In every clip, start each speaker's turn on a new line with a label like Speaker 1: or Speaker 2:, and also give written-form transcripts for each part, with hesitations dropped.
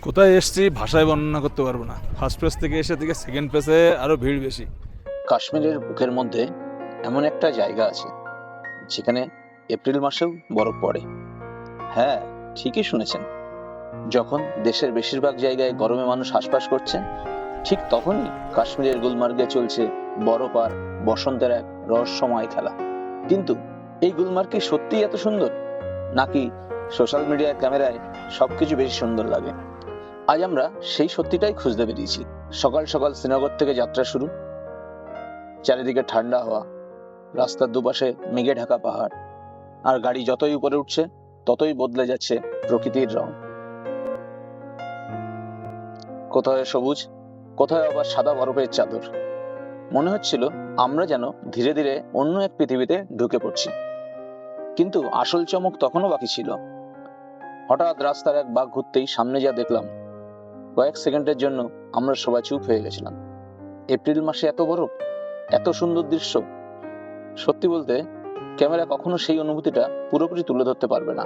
Speaker 1: কোথায় এসেছি ভাষায় বর্ণনা করতে পারবো না। ফার্স্ট পেজ থেকে এসে থেকে সেকেন্ড পেজে আরো ভিড় বেশি।
Speaker 2: কাশ্মীরের বুকের মধ্যে এমন একটা জায়গা আছে যেখানে এপ্রিল মাসেও বরফ পড়ে। হ্যাঁ, ঠিকই শুনেছেন। যখন দেশের বেশিরভাগ জায়গায় গরমে মানুষ হাঁসফাঁস করছে, ঠিক তখনই কাশ্মীরের গুলমার্গে চলছে বরফ আর বসন্তের এক রহস্যময় খেলা। কিন্তু এই গুলমার্গ কি সত্যিই এত সুন্দর, নাকি সোশ্যাল মিডিয়ার ক্যামেরায় সবকিছু বেশি সুন্দর লাগে? আজ আমরা সেই সত্যিটাই খুঁজতে বেরিয়েছি। সকাল সকাল শ্রীনগর থেকে যাত্রা শুরু। চারিদিকে ঠান্ডা হাওয়া, রাস্তার দুপাশে মেঘে ঢাকা পাহাড়, আর গাড়ি যতই উপরে উঠছে ততই বদলে যাচ্ছে প্রকৃতির রং। কোথায় সবুজ, কোথায় আবার সাদা বরফের চাদর। মনে হচ্ছিল আমরা যেন ধীরে ধীরে অন্য এক পৃথিবীতে ঢুকে পড়ছি। কিন্তু আসল চমক তখনও বাকি ছিল। হঠাৎ রাস্তার এক বাঁক ঘুরতেই সামনে যা দেখলাম, কয়েক সেকেন্ডের জন্য আমরা সবাই চুপ হয়ে গেছিলাম। এপ্রিল মাসে এত বরফ, এত সুন্দর দৃশ্য, সত্যি বলতে ক্যামেরা কখনো সেই অনুভূতিটা পুরোপুরি তুলে ধরতে পারবে না।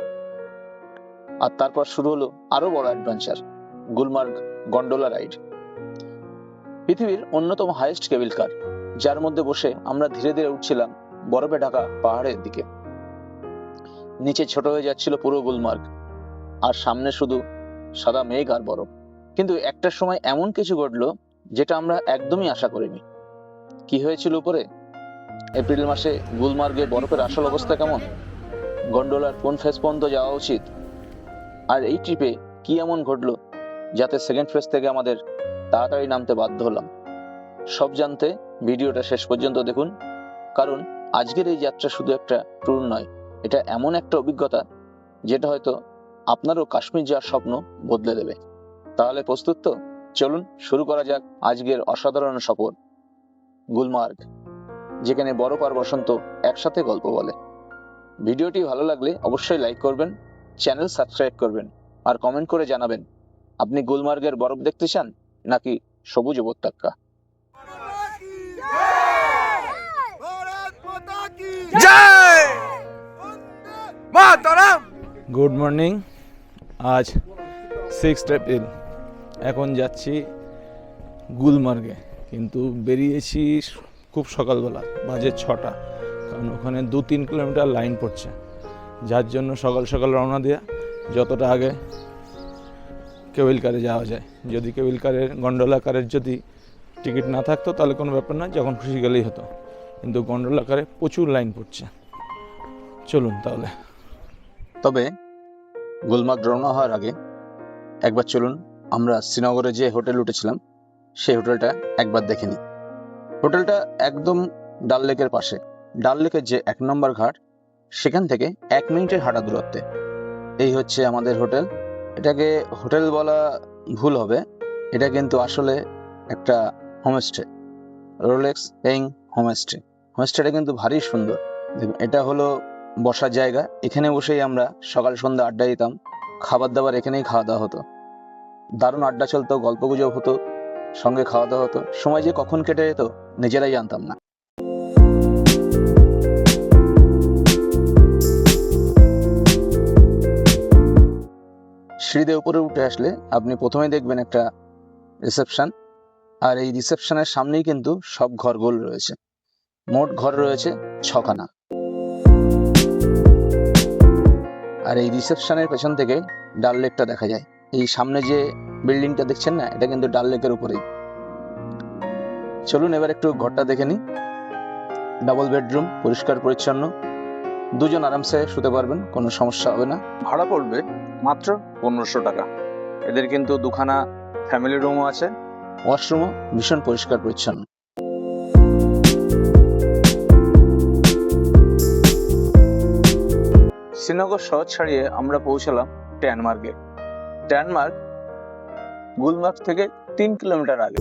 Speaker 2: আর তারপর শুরু হলো আরো বড় অ্যাডভেঞ্চার, গুলমার্গ গন্ডোলা রাইড। পৃথিবীর অন্যতম হাইয়েস্ট কেবল কার, যার মধ্যে বসে আমরা ধীরে ধীরে উঠছিলাম বরফে ঢাকা পাহাড়ের দিকে। নিচে ছোট হয়ে যাচ্ছিল পুরো গুলমার্গ, আর সামনে শুধু সাদা মেঘ আর বরফ। কিন্তু একটা সময় এমন কিছু ঘটলো যেটা আমরা একদমই আশা করিনি। কি হয়েছিল উপরে? এপ্রিল মাসে গুলমার্গে বরফের আসল অবস্থা কেমন? গন্ডোলার কোন ফেজ পর্যন্ত যাওয়া উচিত? আর এই ট্রিপে কি এমন ঘটলো যাতে সেকেন্ড ফেজ থেকে আমাদের তাড়াতাড়ি নামতে বাধ্য হলাম? সব জানতে ভিডিওটা শেষ পর্যন্ত দেখুন, কারণ আজকের এই যাত্রা শুধু একটা ট্যুর নয়, এটা এমন একটা অভিজ্ঞতা যেটা হয়তো আপনারও কাশ্মীর যাওয়ার স্বপ্ন বদলে দেবে। তাহলে প্রস্তুত তো? চলুন শুরু করা যাক আজকের অসাধারণ সফর, গুলমার্গ, যেখানে বরফ আর বসন্ত একসাথে গল্প বলে। ভিডিওটি ভালো লাগলে অবশ্যই লাইক করবেন, চ্যানেল সাবস্ক্রাইব করবেন, আর কমেন্ট করে জানাবেন আপনি গুলমার্গের বরফ দেখতে চান নাকি সবুজ উপত্যকা।
Speaker 1: Good morning. আজ 6 এপ্রিল। এখন যাচ্ছি গুলমার্গে, কিন্তু বেরিয়েছি খুব সকালবেলা, বাজে 6টা। কারণ ওখানে 2-3 কিলোমিটার লাইন পড়ছে, যার জন্য সকাল সকাল রওনা দেওয়া, যতটা আগে কেবল কারে যাওয়া যায়। যদি কেবল কারের গন্ডোলা কারের যদি টিকিট না থাকতো তাহলে কোনো ব্যাপার না, যখন খুশি গেলেই হতো। কিন্তু গন্ডোলা কারে প্রচুর লাইন পড়ছে। চলুন তাহলে।
Speaker 2: তবে গুলমার্গ রওনা হওয়ার আগে একবার চলুন আমরা শ্রীনগরে যে হোটেল উঠেছিলাম সেই হোটেলটা একবার দেখে নিই। হোটেলটা একদম ডাল লেকের পাশে। ডাল লেকের যে 1 নম্বর ঘাট, সেখান থেকে 1 মিনিটের হাঁটা দূরত্বে এই হচ্ছে আমাদের হোটেল। এটাকে হোটেল বলা ভুল হবে, এটা কিন্তু আসলে একটা হোমস্টে, রোলেক্স পেইং হোমস্টে। হোমস্টেটা কিন্তু ভারী সুন্দর। দেখুন, এটা হলো বসার জায়গা। এখানে বসেই আমরা সকাল সন্ধ্যা আড্ডা দিতাম। খাবার দাবার এখানেই খাওয়া দাওয়া হতো, দারুণ আড্ডা চলতো, গল্প গুজব হতো, সঙ্গে খাওয়া দাওয়া হতো। সময় যে কখন কেটে যেত নিজেরাই জানতাম না। সিঁড়িতে উপরে উঠে আসলে আপনি প্রথমেই দেখবেন একটা রিসেপশন, আর এই রিসেপশনের সামনেই কিন্তু সব ঘরগুলো রয়েছে। মোট ঘর রয়েছে 6খানা। আর এই রিসেপশনের পেছন থেকে ডাল লেকটা দেখা যায়। এই সামনে যে বিল্ডিংটা দেখছেন না, এটা কিন্তু ডাল লেকের উপরেই। চলুন এবার একটু ঘরটা দেখে নিই। ডাবল বেডরুম, পরিষ্কার পরিচ্ছন্ন, 2 জন আরামসে শুতে পারবেন, কোনো সমস্যা হবে না। ভাড়া পড়বে মাত্র 1500 টাকা। এদের কিন্তু 2খানা ফ্যামিলি রুমও আছে, ওয়াশরুমও ভীষণ পরিষ্কার পরিচ্ছন্ন। শ্রীনগর শহর ছাড়িয়ে আমরা পৌঁছালাম ট্যানমার্গে। ট্যানমার্গ গুলমার্গ থেকে 3 কিলোমিটার আগে।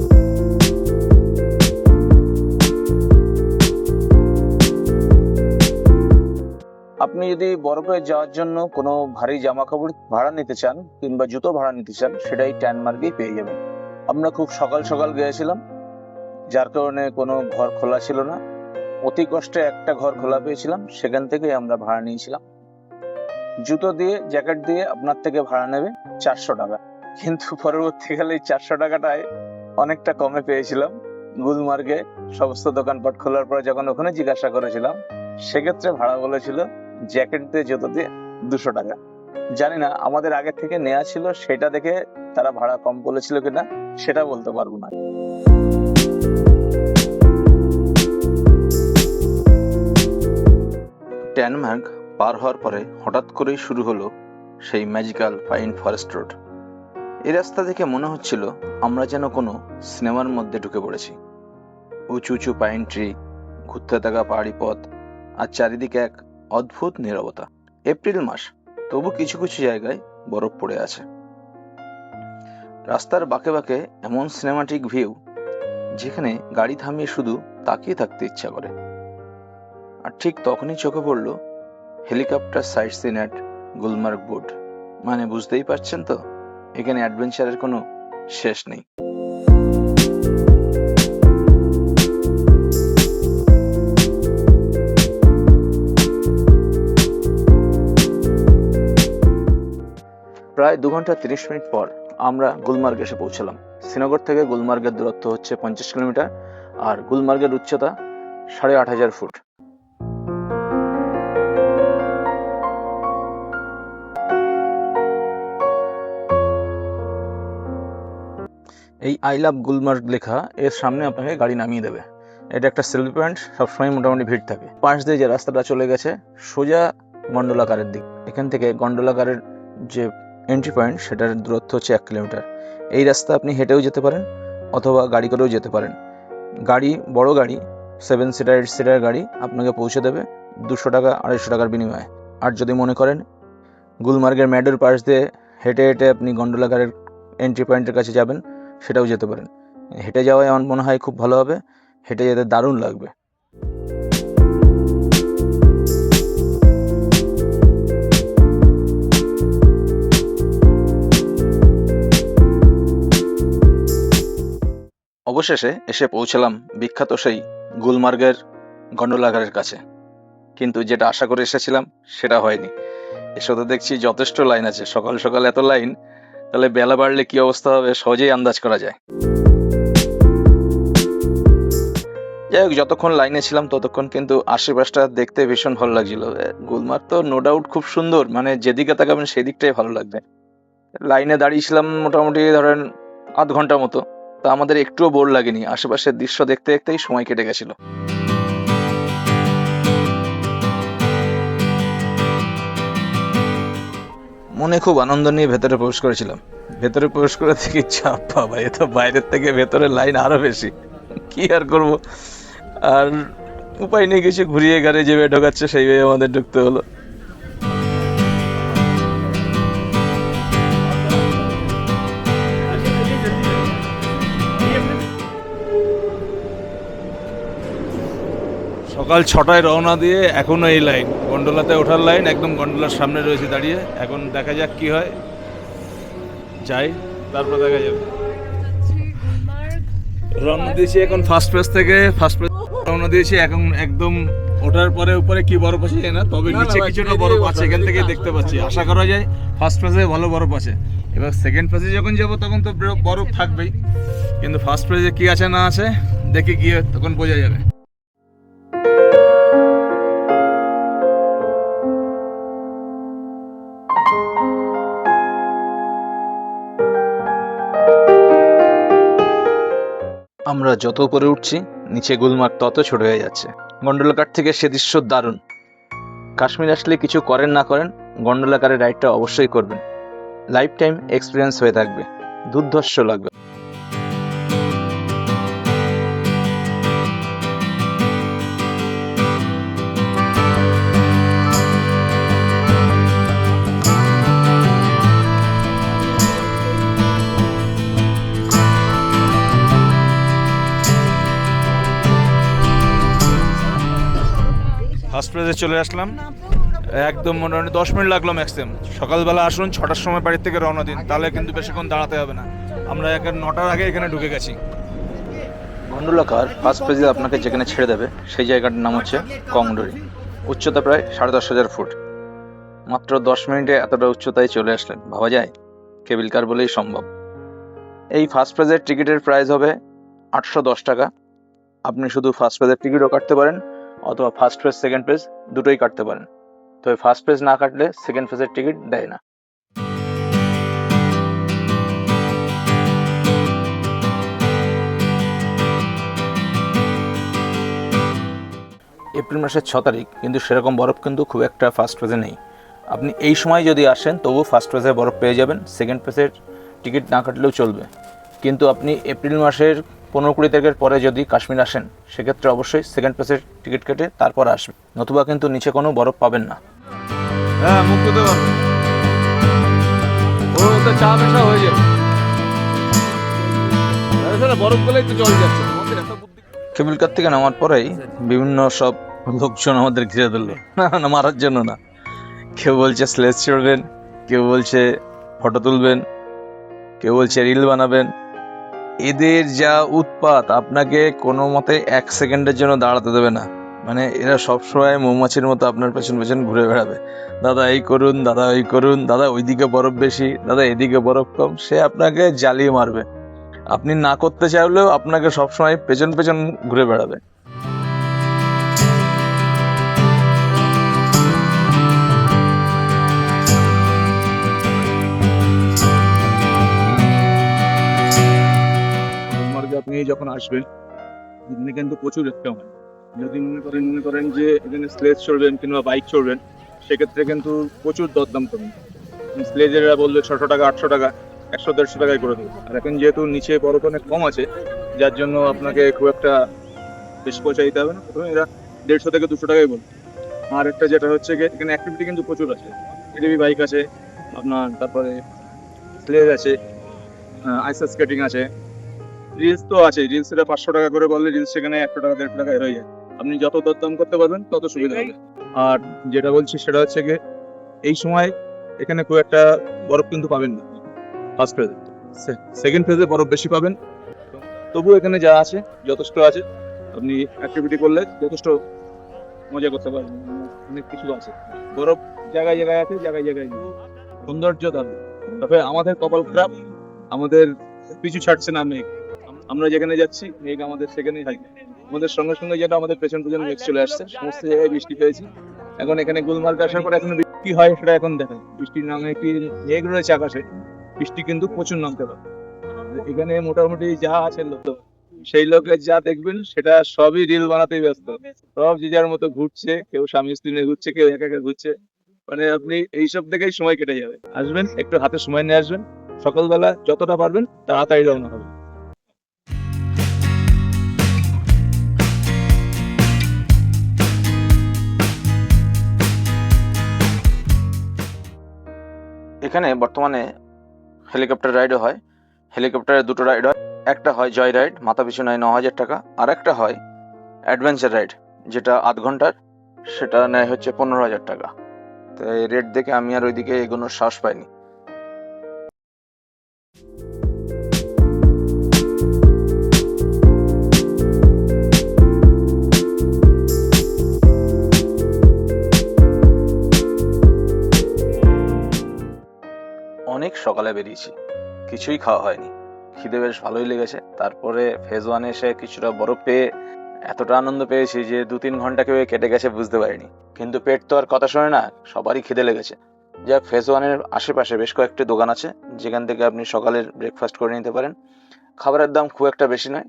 Speaker 2: আপনি যদি বরফে যাওয়ার জন্য কোনো ভারী জামা কাপড় ভাড়া নিতে চান কিংবা জুতো ভাড়া নিতে চান, সেটাই ট্যানমার্গেই পেয়ে যাবেন। আমরা খুব সকাল সকাল গিয়েছিলাম, যার কারণে কোনো ঘর খোলা ছিল না। অতি কষ্টে একটা ঘর খোলা পেয়েছিলাম, সেখান থেকেই আমরা ভাড়া নিয়েছিলাম। জুতো দিয়ে, জ্যাকেট দিয়ে আপনার থেকে ভাড়া নেবে 400 টাকা। কিন্তু পরবর্তীকালে এই 400 টাকাটায় অনেকটা কমে পেয়েছিলাম। গুলমার্গে সমস্ত দোকানপাট খোলার পরে যখন ওখানে জিজ্ঞাসা করেছিলাম, সেক্ষেত্রে ভাড়া বলেছিল জ্যাকেট দিয়ে জুতো দিয়ে 200 টাকা। জানি না আমাদের আগে থেকে নেওয়া ছিল সেটা দেখে তারা ভাড়া কম বলেছিল কিনা, সেটা বলতে পারবো না। ডেনমার্ক পার হওয়ার পরে হঠাৎ করেই শুরু হলো সেই ম্যাজিক্যাল পাইন ফরেস্ট রোড। এই রাস্তা দেখে মনে হচ্ছিল আমরা যেন কোনো সিনেমার মধ্যে ঢুকে পড়েছি। উঁচু উঁচু পাইন ট্রি, ঘুরতে থাকা পাহাড়ি পথ, আর চারিদিকে এক অদ্ভুত নীরবতা। এপ্রিল মাস, তবু কিছু কিছু জায়গায় বরফ পড়ে আছে। রাস্তার বাঁকে বাঁকে এমন সিনেমাটিক ভিউ যেখানে গাড়ি থামিয়ে শুধু তাকিয়ে থাকতে ইচ্ছা করে। আর ঠিক তখনই চোখে পড়ল helicopter site seen at Gulmarg board. মানে বুঝতেই পারছেন তো, এখানে অ্যাডভেঞ্চারের কোনো শেষ নেই। প্রায় 2 ঘন্টা 30 মিনিট পর আমরা গুলমার্গ এসে পৌঁছলাম। শ্রীনগর থেকে গুলমার্গের দূরত্ব হচ্ছে 50 কিলোমিটার, আর গুলমার্গের উচ্চতা 8500 ফুট। এই আই লাভ গুলমার্গ লেখা এর সামনে আপনাকে গাড়ি নামিয়ে দেবে। এটা একটা সেলফি পয়েন্ট, সবসময় মোটামুটি ভিড় থাকে। পাশ দিয়ে যে রাস্তাটা চলে গেছে সোজা গন্ডোলাকারের দিক। এখান থেকে গন্ডোলাকারের যে এন্ট্রি পয়েন্ট সেটার দূরত্ব হচ্ছে 1 কিলোমিটার। এই রাস্তা আপনি হেঁটেও যেতে পারেন অথবা গাড়ি করেও যেতে পারেন। গাড়ি, বড় গাড়ি, 7 সিটার 8 সিটার গাড়ি আপনাকে পৌঁছে দেবে 200 টাকা 250 টাকার বিনিময়ে। আর যদি মনে করেন গুলমার্গের ম্যাডোর পাশ দিয়ে হেঁটে হেঁটে আপনি গন্ডোলাকারের এন্ট্রি পয়েন্টের কাছে যাবেন, সেটাও যেতে পারেন। হেঁটে যাওয়ায় আমার মনে হয় খুব ভালো হবে, হেঁটে যেতে দারুণ লাগবে। অবশেষে এসে পৌঁছলাম বিখ্যাত সেই গুলমার্গের গন্ডোলাকারের কাছে। কিন্তু যেটা আশা করে এসেছিলাম সেটা হয়নি। এসে তো দেখছি যথেষ্ট লাইন আছে। সকাল সকাল এত লাইন, তাহলে বেলা বাড়লে কি অবস্থা হবে সহজেই আন্দাজ করা যায়। যাই হোক, যতক্ষণ লাইনে ছিলাম ততক্ষণ কিন্তু আশেপাশটা দেখতে ভীষণ ভালো লাগছিল। গুলমার্গ তো নো ডাউট খুব সুন্দর, মানে যেদিকে তাকাবেন সেদিকটাই ভালো লাগবে। লাইনে দাঁড়িয়েছিলাম মোটামুটি ধরেন আধ ঘন্টা মতো, তা আমাদের একটুও বোর লাগেনি। আশেপাশের দৃশ্য দেখতে দেখতেই সময় কেটে গেছিল। মনে খুব আনন্দ নিয়ে ভেতরে প্রবেশ করেছিলাম। ভেতরে প্রবেশ করে দেখি চাপ, বাবা এ তো বাইরের থেকে ভেতরে লাইন আরো বেশি। কি আর করব, আর উপায় নেই কিছু, ঘুরিয়ে গাড়ি যেভাবে ঢোকাচ্ছে সেইভাবে আমাদের ঢুকতে হলো।
Speaker 1: সকাল 6টায় রওনা দিয়ে এখনো এই লাইন, গন্ডোলাতে ওঠার লাইন, একদম গন্ডোলার সামনে রয়েছে দাঁড়িয়ে। এখন দেখা যাক কি হয়, যাই তারপর দেখা যাবে। রওনা দিয়েছি এখন ফার্স্ট ফেজ থেকে, রওনা দিয়েছি এখন। একদম ওঠার পরে উপরে কি বরফ আছে না, তবে নিচে কিছুটা বরফ আছে, এখান থেকে দেখতে পাচ্ছি। আশা করা যায় ফার্স্ট ফেজে ভালো বরফ আছে। এবার সেকেন্ড ফেজে যখন যাবো তখন তো বরফ থাকবেই, কিন্তু ফার্স্ট ফেজে কি আছে না আছে দেখে গিয়ে তখন বোঝা যাবে। আমরা যত উপরে উঠছি নিচে গুলমার্গ তত ছোট হয়ে যাচ্ছে। গন্ডোলাকার থেকে সে দৃশ্য দারুণ। কাশ্মীর আসলে কিছু করেন না করেন গন্ডোলাকারের রাইডটা অবশ্যই করবেন। লাইফ টাইম এক্সপিরিয়েন্স হয়ে থাকবে, দুর্ধর্ষ লাগবে। ফার্স্ট ফেজে চলে আসলাম, একদম মোটামুটি 10 মিনিট লাগলো ম্যাক্সিমাম। সকালবেলা আসুন, 6টার সময় বাড়ির থেকে রওনা দিন, তাহলে কিন্তু বেশিক্ষণ দাঁড়াতে হবে না। আমরা 9টার আগে এখানে ঢুকে গেছি। গন্ডোলাকার ফার্স্ট ফেজে আপনাকে যেখানে ছেড়ে দেবে সেই জায়গাটার নাম হচ্ছে কংডোরি। উচ্চতা প্রায় 10,500 ফুট। মাত্র 10 মিনিটে এতটা উচ্চতায় চলে আসলেন, ভাবা যায়?
Speaker 2: কেবিল কার বলেই সম্ভব। এই ফার্স্ট ফেজের টিকিটের প্রাইস হবে 810 টাকা। আপনি শুধু ফার্স্ট ফেজের টিকিটও কাটতে পারেন, অথবা ফার্স্ট ফেজ সেকেন্ড ফেজ দুটোই কাটতে পারেন। তবে ফার্স্ট ফেজ না কাটলে সেকেন্ড ফেজের টিকিট দেয় না। এপ্রিল মাসের 6 তারিখ, কিন্তু সেরকম বরফ কিন্তু খুব একটা ফার্স্ট ফেজে নেই। আপনি এই সময় যদি আসেন তবু ফার্স্ট ফেজে বরফ পেয়ে যাবেন, সেকেন্ড ফেজের টিকিট না কাটলেও চলবে। কিন্তু আপনি এপ্রিল মাসের 15-20 তারিখের পরে যদি কাশ্মীর আসেন, সেক্ষেত্রে অবশ্যই সেকেন্ড ফেজের টিকিট কেটে তারপর আসবেন, নতুবা কিন্তু নিচে কোনো বরফ পাবেন না।
Speaker 1: হ্যাঁ, মুখ করতে পারবে, ওর মধ্যে চা মেশা হয়ে যাবে, বরফ গুলো একটু জল যাচ্ছে।
Speaker 2: কেবিল কার থেকে নামার পরেই বিভিন্ন সব লোকজন আমাদের ঘিরে ধরলো, না মারার জন্য না। কেউ বলছে স্লেজ চড়বেন, কেউ বলছে ফটো তুলবেন, কেউ বলছে রিল বানাবেন। এদের যা উৎপাত, আপনাকে কোনো মতে 1 সেকেন্ডের জন্য দাঁড়াতে দেবে না। মানে এরা সবসময় মৌমাছির মতো আপনার পেছন পেছন ঘুরে বেড়াবে। দাদা এই করুন, দাদা ওই করুন, দাদা ওইদিকে বরফ বেশি, দাদা এদিকে বরফ কম। সে আপনাকে জ্বালিয়ে মারবে। আপনি না করতে চাইলেও আপনাকে সবসময় পেছন পেছন ঘুরে বেড়াবে।
Speaker 1: আপনি যখন আসবেন, এখানে কিন্তু প্রচুর একটা হয়। যদি মনে করেন যে এখানে স্লেজ চড়বেন কিংবা বাইক চড়বেন, সেক্ষেত্রে কিন্তু প্রচুর দরদাম করবেন। স্লেজেরা বললে 600 টাকা, 800 টাকা, 100-150 টাকায় করে দেবে। আর এখন যেহেতু নিচে বরফ অনেক কম আছে, যার জন্য আপনাকে খুব একটা বেশি পয়সা দিতে হবে না। প্রথমে এরা 150 থেকে 200 টাকায় বলবে। আর একটা যেটা হচ্ছে গিয়ে, এখানে অ্যাক্টিভিটি কিন্তু প্রচুর আছে। এটিভি বাইক আছে আপনার, তারপরে স্লেজ আছে, আইস স্কেটিং আছে, রিলস তো আছে। রিলস এটা 500 টাকা করে বললে রিলস সেখানে 100 টাকা 150 টাকায় হয়ে যায়। আপনি যত দরদাম করতে পারবেন তত সুবিধা হবে। আর যেটা বলছি সেটা হচ্ছে গিয়ে, এই সময় এখানে খুব একটা বরফ কিন্তু পাবেন না ফার্স্ট ফেজে। সেকেন্ড ফেজে বরফ বেশি পাবেন। তবু এখানে যা আছে যথেষ্ট আছে। আপনি অ্যাক্টিভিটি করলে যথেষ্ট মজা করতে পারবেন। অনেক কিছু আছে, বরফ জায়গায় জায়গায় আছে, জায়গায় জায়গায় নেই। সৌন্দর্য দারুণ। তবে আমাদের কপাল খারাপ, আমাদের পিছু ছাড়ছে না মেঘ। আমরা যেখানে যাচ্ছি মেঘ আমাদের সেখানেই থাকে। আমাদের সঙ্গে সঙ্গে যেটা আমাদের পেছন পেছন মেঘ চলে আসছে, সমস্ত জায়গায় বৃষ্টি পেয়েছি। এখন এখানে গুলমার্গ আসার পর এখন বৃষ্টি হয় সেটা এখন দেখেন। বৃষ্টির নামে একটি মেঘ রয়েছে আকাশে, বৃষ্টি কিন্তু প্রচুর নামতে পারে। এখানে মোটামুটি যা আছে লোক, সেই লোকের যা দেখবেন সেটা সবই রিল বানাতেই ব্যস্ত। সব যে যার মতো ঘুরছে, কেউ স্বামী স্ত্রী নিয়ে ঘুরছে, কেউ একা একা ঘুরছে। মানে আপনি এইসব দেখেই সময় কেটে যাবে। আসবেন, একটু হাতে সময় নিয়ে আসবেন, সকালবেলা যতটা পারবেন তাড়াতাড়ি রওনা হবে।
Speaker 2: এখানে বর্তমানে হেলিকপ্টার রাইডও হয়। হেলিকপ্টারে দুটো রাইড হয়। একটা হয় জয় রাইড, মাথা পিছু নেয় 9000 টাকা। আর একটা হয় অ্যাডভেঞ্চার রাইড, যেটা 8 ঘন্টার, সেটা নেয় হচ্ছে 15,000 টাকা। তো এই রেট দেখে আমি আর ওইদিকে এগোনোর সাহস পাইনি। অনেক সকালে বেরিয়েছি, কিছুই খাওয়া হয়নি। খিদে বেশ ভালোই লেগেছে। তারপরে ফেজ 1 এসে কিছুটা বরফ পেয়ে এতটা আনন্দ পেয়েছি যে 2-3 ঘন্টা কেউ কেটে গেছে বুঝতে পারিনি। কিন্তু পেট তো আর কথা শোনে না, সবারই খিদে লেগেছে। যাক, ফেজ 1 এর আশেপাশে বেশ কয়েকটি দোকান আছে, যেখান থেকে আপনি সকালের ব্রেকফাস্ট করে নিতে পারেন। খাবারের দাম খুব একটা বেশি নয়,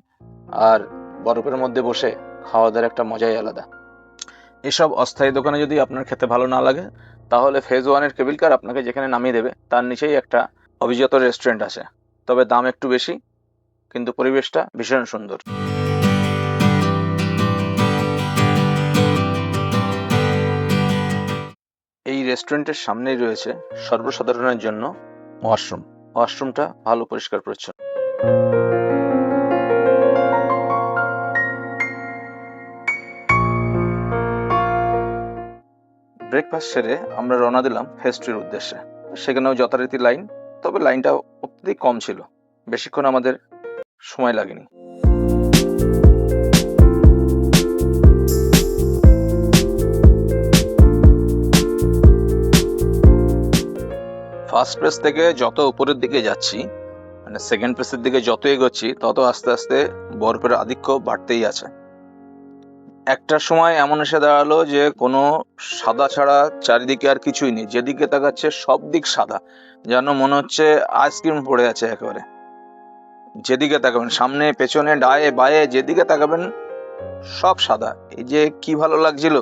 Speaker 2: আর বরফের মধ্যে বসে খাওয়া দাওয়ার একটা মজাই আলাদা। এসব অস্থায়ী দোকানে যদি আপনার খেতে ভালো না লাগে, তাহলে ফেজ 1 এর কেবিল কার আপনাকে যেখানে নামিয়ে দেবে তার নিচেই একটা অভিজাত রেস্টুরেন্ট আছে। তবে দাম একটু বেশি, কিন্তু পরিবেশটা ভীষণ সুন্দর। এই রেস্টুরেন্টের সামনেই রয়েছে সর্বসাধারণের জন্য ওয়াশরুম। ওয়াশরুমটা ভালো পরিষ্কার পরিচ্ছন্ন। ব্রেকফাস্ট সেরে আমরা রওনা দিলাম ফেজ 2 এর উদ্দেশ্যে। সেখানেও যথারীতি লাইন, তবে লাইনটা অত্যধিক কম ছিল, বেশিক্ষণ আমাদের সময় লাগেনি। ফার্স্ট প্রেস থেকে যত উপরের দিকে যাচ্ছি, মানে সেকেন্ড প্রেসের দিকে যত এগোচ্ছি, তত আস্তে আস্তে বরফের আধিক্য বাড়তেই আছে। একটা সময় এমন এসে দাঁড়ালো যে কোনো সাদা ছাড়া চারিদিকে আর কিছুই নেই, যেদিকে তাকাচ্ছে সব দিক সাদা, যেন মনে হচ্ছে আইসক্রিম পড়ে আছে একেবারে। যেদিকে তাকাবেন, সামনে পেছনে ডায়ে বায়ে যেদিকে তাকাবেন সব সাদা। এই যে কি ভালো লাগছিল,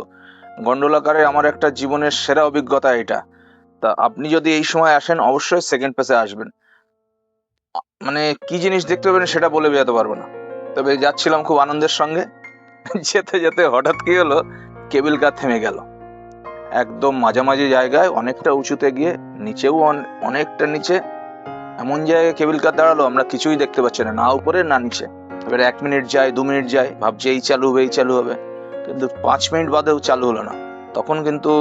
Speaker 2: গন্ডোলাকারে আমার একটা জীবনের সেরা অভিজ্ঞতা এটা। তা আপনি যদি এই সময় আসেন অবশ্যই সেকেন্ড পেসে আসবেন। মানে কি জিনিস দেখতে পাবেন সেটা বলে বোঝাতে পারবো না। তবে যাচ্ছিলাম খুব আনন্দের সঙ্গে, যেতে যেতে হঠাৎ কি হলো, কেবল কার থেমে গেল একদম মাঝামাঝি জায়গায়, অনেকটা উঁচুতে গিয়ে, নিচেও অনেকটা নিচে। এমন জায়গায় কেবল কার দাঁড়ালো, আমরা কিছুই দেখতে পাচ্ছি না, না উপরে না নিচে। এবার 1 মিনিট যায়, 2 মিনিট যায়, ভাবছি এই চালু হবে এই চালু হবে, কিন্তু 5 মিনিট বাদেও চালু হলো না। তখন কিন্তু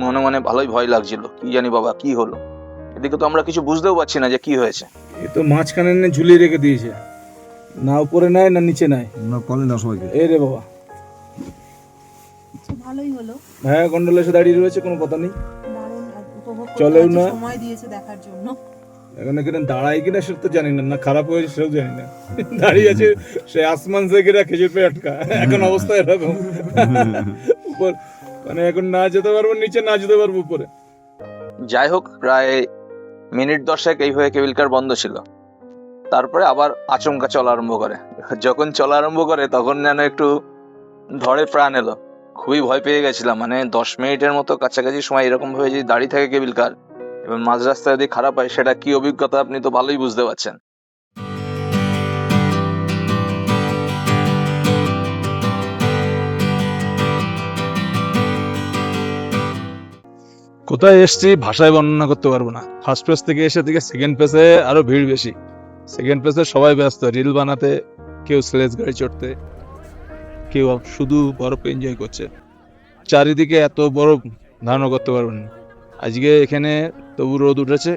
Speaker 2: মনে মনে ভালোই ভয় লাগছিল, কি জানি বাবা কি হলো। এদিকে তো আমরা কিছু বুঝতেও পারছি না যে কি হয়েছে।
Speaker 1: এ তো মাঝখানে এনে ঝুলিয়ে রেখে দিয়েছে, না উপরে নেয় না নিচে নেয়,
Speaker 3: না কলে না সবাইকে।
Speaker 1: এই রে বাবা।
Speaker 4: আচ্ছা, ভালোই হলো।
Speaker 1: হ্যাঁ, গন্ডোলা এসে দাঁড়িয়ে রয়েছে, কোনো কথা নেই।
Speaker 4: দারুণ উপভোগ করতে
Speaker 1: চলেও
Speaker 4: পারছি,
Speaker 1: না।
Speaker 4: সময় দিয়েছে দেখার জন্য।
Speaker 1: এখন এখানে দাঁড়ায় কিনা সেটা তো জানি না, না খারাপ হয়েছে সেটাও জানি না। দাঁড়িয়ে আছে সে আসমান থেকে খেজুর পেয়ে আটকা, এখন অবস্থা এরকম। উপর মানে এখন না যেতে পারবো নিচে, না যেতে পারবো উপরে।
Speaker 2: যাই হোক, প্রায় মিনিট 10 এইভাবে কেবল কার বন্ধ ছিল। তারপরে আবার আচমকা চলা আরম্ভ করে। যখন চলা আরম্ভ করে তখন যেন একটু ধরে প্রাণ এলো, খুবই ভয় পেয়ে গেছিলাম। মানে 10 মিনিটের মতো কাছাকাছি সময় এরকম ভাবে যদি দাঁড়িয়ে থাকে কেবল কার, এবং মাঝ রাস্তায় যদি খারাপ হয়, সেটা কি অভিজ্ঞতা আপনি তো ভালোই বুঝতে পারছেন।
Speaker 1: কোথায় এসছি ভাষায় বর্ণনা করতে পারবো না। ফার্স্ট পেজ থেকে এসে থেকে সেকেন্ড পেজে আরো ভিড় বেশি। সেকেন্ড পেজে সবাই ব্যস্ত রিল বানাতে, কেউ স্লেজ গাড়ি চড়তে, কেউ শুধু বরফ এনজয় করছে। চারিদিকে এত বরফ ধারণা করতে পারবেন না। আজকে এখানে তবু রোদ উঠেছে,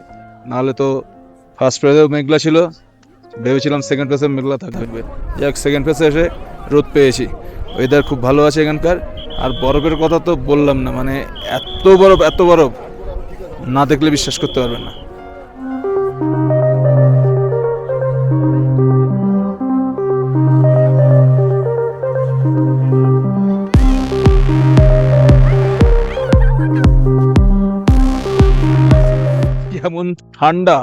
Speaker 1: নাহলে তো ফার্স্ট পেজেও মেঘলা ছিল, ভেবেছিলাম সেকেন্ড পেজে মেঘলা থাকবে। যাক, সেকেন্ড পেজে এসে রোদ পেয়েছি, ওয়েদার খুব ভালো আছে এখানকার। আর বরফের কথা তো বললাম না, মানে এত বরফ না দেখলে বিশ্বাস করতে পারবেন না। যেমন ঠান্ডা,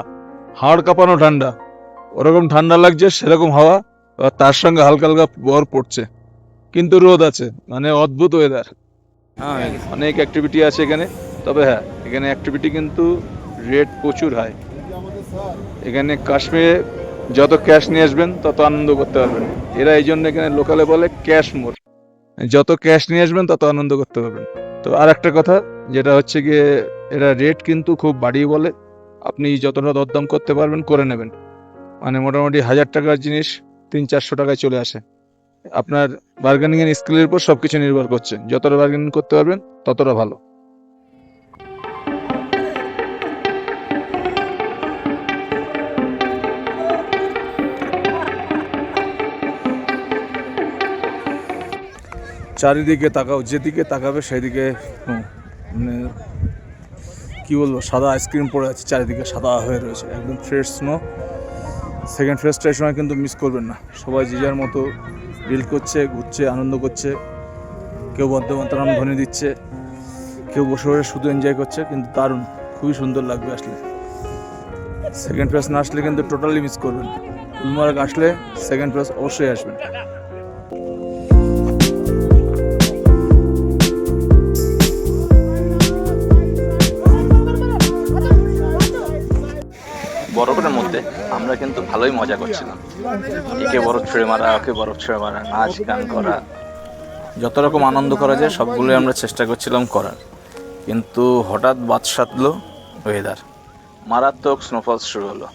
Speaker 1: হাড় কাঁপানো ঠান্ডা, ওরকম ঠান্ডা লাগছে, সেরকম হাওয়া, আর তার সঙ্গে হালকা হালকা বরফ পড়ছে, কিন্তু রোদ আছে। মানে অদ্ভুত ওয়েদার। হ্যাঁ, অনেক অ্যাক্টিভিটি আছে এখানে। তবে হ্যাঁ, এখানে অ্যাক্টিভিটি কিন্তু রেট প্রচুর হাই। এখানে কাশ্মীরে যত ক্যাশ নিয়ে আসবেন তত আনন্দ করতে পারবেন। এরা এই জন্য এখানে লোকালে বলে ক্যাশ মোর, যত ক্যাশ নিয়ে আসবেন তত আনন্দ করতে পারবেন। তো আর একটা কথা যেটা হচ্ছে গিয়ে, এরা রেট কিন্তু খুব বাড়িয়ে বলে, আপনি যতটা দরদাম করতে পারবেন করে নেবেন। মানে মোটামুটি 1000 টাকার জিনিস 300-400 টাকায় চলে আসে। আপনার বার্গেনিং এর স্কিলের উপর সবকিছু নির্ভর করছে, যতটা বার্গেনিং করতে পারবেন ততটা ভালো। চারিদিকে তাকাও, যেদিকে তাকাবে সেদিকে মানে কি বলবো, সাদা আইসক্রিম পড়ে আছে, চারিদিকে সাদা হয়ে রয়েছে, একদম ফ্রেশ স্নো। সেকেন্ড ফেস্টের সময় কিন্তু মিস করবেন না। সবাই যে যার মতো রিল করছে, ঘুরছে, আনন্দ করছে, কেউ বন্দে মাতরম ধ্বনি দিচ্ছে, কেউ বসে বসে শুধু এনজয় করছে। কিন্তু দারুণ, খুবই সুন্দর লাগবে আসলে। সেকেন্ড ফেস না আসলে কিন্তু টোটালি মিস করবেন। গুলমার্গ আসলে সেকেন্ড ফেস অবশ্যই আসবেন।
Speaker 2: বরফের মধ্যে আমরা কিন্তু ভালোই মজা করছিলাম। একে বরফ ছুঁড়ে মারা, ওকে বরফ ছুঁড়ে মারা, নাচ গান করা, যত রকম আনন্দ করা যায় সবগুলোই আমরা চেষ্টা করছিলাম করার। কিন্তু হঠাৎ বাদ সাধলো ওয়েদার, মারাত্মক স্নোফল শুরু হলো।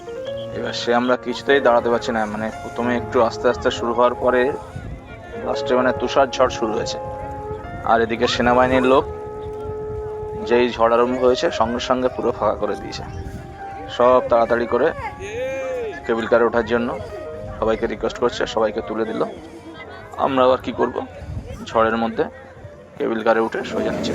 Speaker 2: এবার সে আমরা কিছুতেই দাঁড়াতে পারছি না। মানে প্রথমে একটু আস্তে আস্তে শুরু হওয়ার পরে লাস্টে মানে তুষার ঝড় শুরু হয়েছে। আর এদিকে সেনাবাহিনীর লোক যেই ঝড় আরম্ভ হয়েছে সঙ্গে সঙ্গে পুরো ফাঁকা করে দিয়েছে। সব তাড়াতাড়ি করে কেবল কারে ওঠার জন্য সবাইকে রিকোয়েস্ট করছে, সবাইকে তুলে দিল। আমরা আবার কি করব, ঝড়ের মধ্যে কেবল কারে উঠে সোজা নিচে।